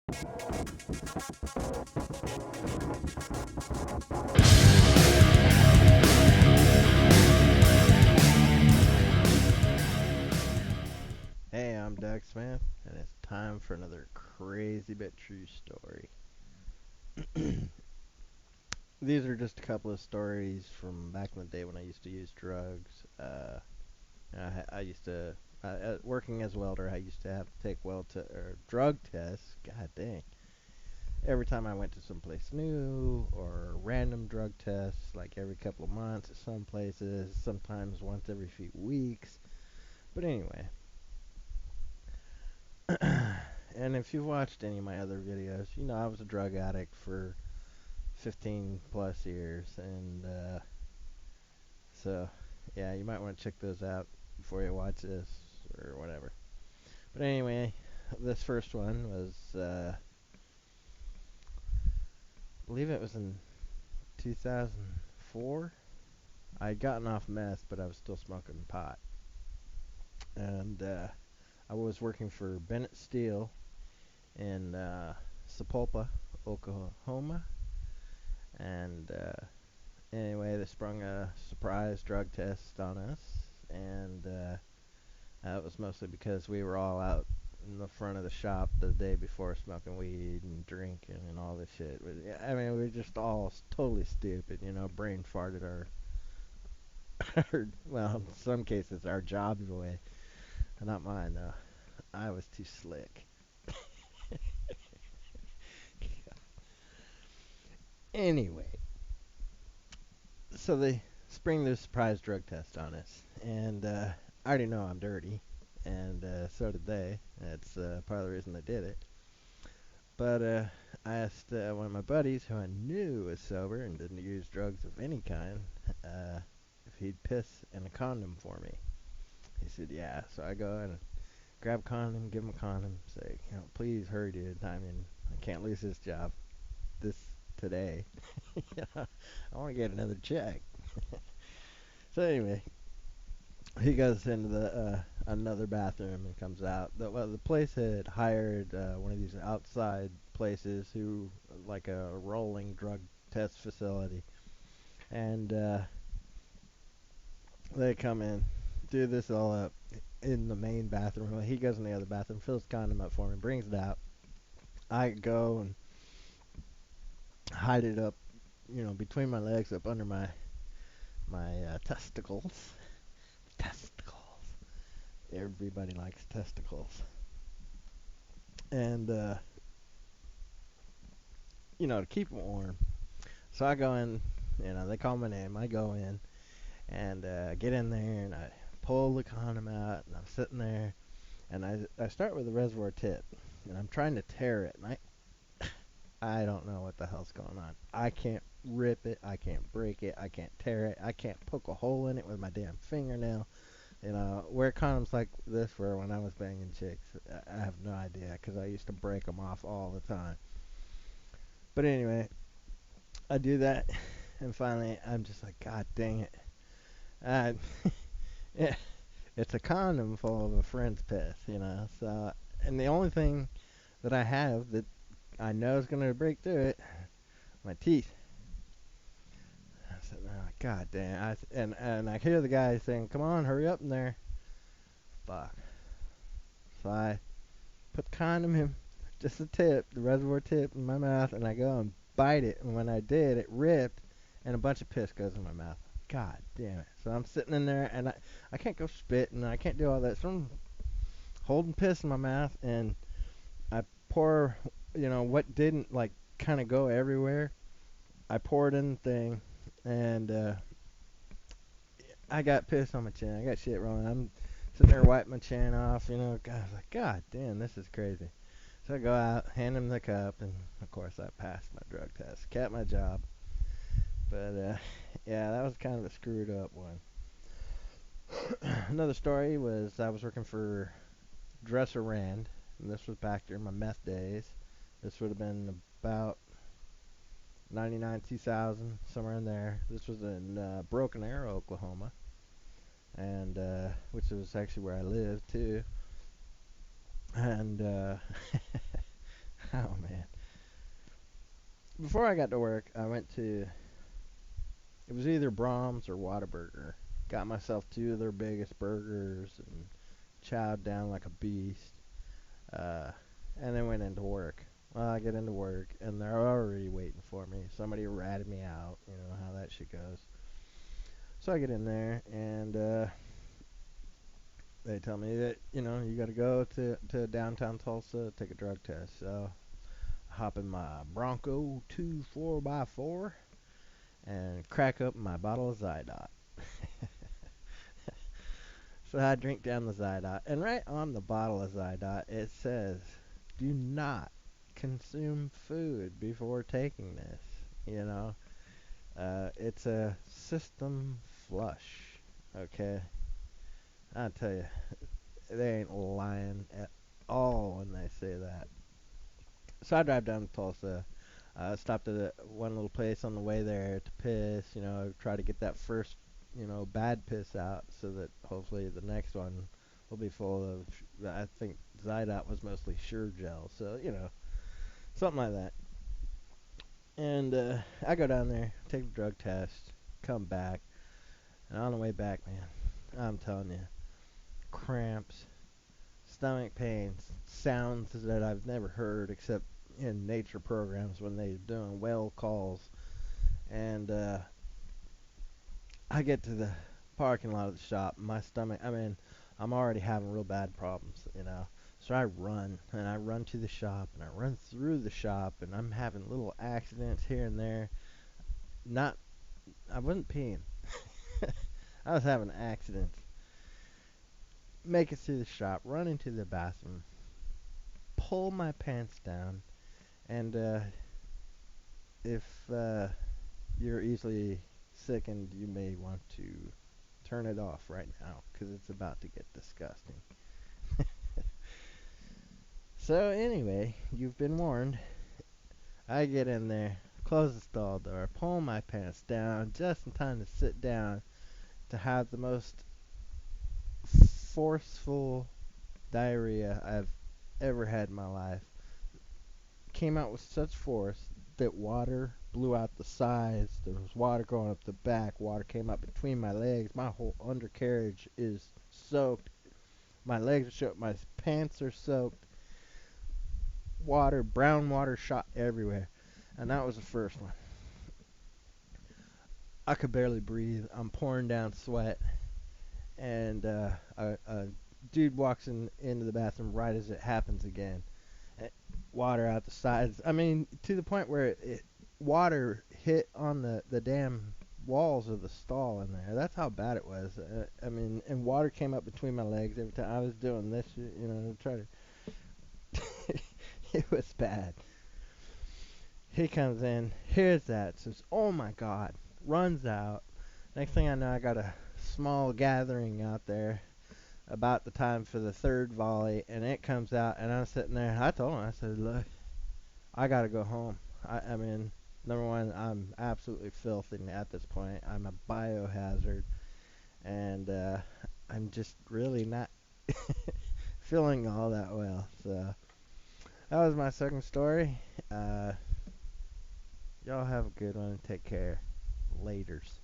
Hey, I'm Dex Man, and it's time for another crazy but true story. These are just a couple of stories from back in the day when I used to use drugs. I used to, working as a welder, I used to have to take or drug tests. God dang! Every time I went to someplace new, or random drug tests, like every couple of months at some places, sometimes once every few weeks. But anyway, and if you've watched any of my other videos, you know I was a drug addict for 15 plus years, and so yeah, you might want to check those out before you watch this or whatever. But anyway, this first one was, I believe it was in 2004. I had gotten off meth, but I was still smoking pot, and I was working for Bennett Steel in Sapulpa, Oklahoma, and anyway, they sprung a surprise drug test on us, and that was mostly because we were all out in the front of the shop the day before smoking weed and drinking and all this shit. I mean, we were just all totally stupid, brain farted well, in some cases, our jobs away. Not mine, though. I was too slick. Anyway, so they spring this surprise drug test on us, and I already know I'm dirty, and so did they. That's part of the reason they did it. But I asked one of my buddies, who I knew was sober and didn't use drugs of any kind, if he'd piss in a condom for me. He said, yeah. So I go and grab a condom, give him a condom, say, please hurry, dude. I mean, I can't lose this job this today. I want to get another check. So anyway, he goes into the another bathroom and comes out. The place had hired one of these outside places who, like a rolling drug test facility, and they come in, do this all up in the main bathroom. He goes in the other bathroom, fills the condom up for me, brings it out. I go and hide it up, between my legs, up under my testicles. Testicles. Everybody likes testicles. And to keep them warm. So I go in, they call my name. I go in and get in there, and I pull the condom out, and I'm sitting there, and I start with the reservoir tip, and I'm trying to tear it, and I don't know what the hell's going on. I can't rip it, I can't break it, I can't tear it, I can't poke a hole in it with my damn fingernail. Where condoms like this were when I was banging chicks, I have no idea, because I used to break them off all the time. But anyway, I do that, and finally I'm just like, God dang it. Uh, yeah, it's a condom full of a friend's piss. So, and the only thing that I have that I know is going to break through it, my teeth. I said, oh, God damn. And I hear the guy saying, come on, hurry up in there. Fuck. So I put the condom in, just the tip, the reservoir tip in my mouth, and I go and bite it. And when I did, it ripped, and a bunch of piss goes in my mouth. God damn it. So I'm sitting in there, and I can't go spitting, I can't do all that. So I'm holding piss in my mouth, and I pour, what didn't, like, kind of go everywhere. I pour it in the thing, and I got piss on my chin. I got shit rolling. I'm sitting there wiping my chin off, God, I was like, God damn, this is crazy. So I go out, hand him the cup, and of course I passed my drug test. Kept my job. But yeah, that was kind of a screwed up one. Another story was I was working for Dresser Rand, and this was back during my meth days. This would have been about 99, 2000, somewhere in there. This was in Broken Arrow, Oklahoma, and which was actually where I lived too. And Oh man. Before I got to work, I went to it was either Brahms or Whataburger. Got myself two of their biggest burgers and chowed down like a beast. Uh, and then went into work. Well, I get into work and they're already waiting for me. Somebody ratted me out. You know how that shit goes. So I get in there and they tell me that you got to go to downtown Tulsa, take a drug test. So I hop in my Bronco 2 4x4 and crack up my bottle of Zydot. So I drink down the Zydot, and right on the bottle of Zydot it says, "Do not consume food before taking this." You know, it's a system flush. Okay, I tell you, they ain't lying at all when they say that. So I drive down to Tulsa. Stopped at one little place on the way there to piss. Try to get that first, bad piss out so that hopefully the next one will be full of. I think Zydot was mostly Sure Gel, so something like that. And I go down there, take the drug test, come back, and on the way back, man, I'm telling you, cramps, stomach pains, sounds that I've never heard except in nature programs when they're doing whale calls. And I get to the parking lot of the shop, my stomach, I'm already having real bad problems. So I run, and I run to the shop, and I run through the shop, and I'm having little accidents here and there. Not, I wasn't peeing. I was having accidents. Make it through the shop, run into the bathroom, pull my pants down, and if you're easily sickened, you may want to turn it off right now because it's about to get disgusting. So, anyway, you've been warned. I get in there, close the stall door, pull my pants down just in time to sit down to have the most forceful diarrhea I've ever had in my life. Came out with such force that water blew out the sides. There was water going up the back. Water came up between my legs. My whole undercarriage is soaked. My legs are soaked. My pants are soaked. Water, brown water shot everywhere. And that was the first one. I could barely breathe. I'm pouring down sweat. And a dude walks into the bathroom right as it happens again. Water out the sides. I mean, to the point where water hit on the damn walls of the stall in there. That's how bad it was. And water came up between my legs every time I was doing this, to try to. It was bad. He comes in, hears that, says, "Oh my God," runs out. Next thing I know, I got a small gathering out there about the time for the third volley, and it comes out, and I'm sitting there. I told him, I said, "Look, I gotta go home. I mean, number one, I'm absolutely filthy at this point. I'm a biohazard, and I'm just really not feeling all that well." So that was my second story. Uh, y'all have a good one and take care. Laters.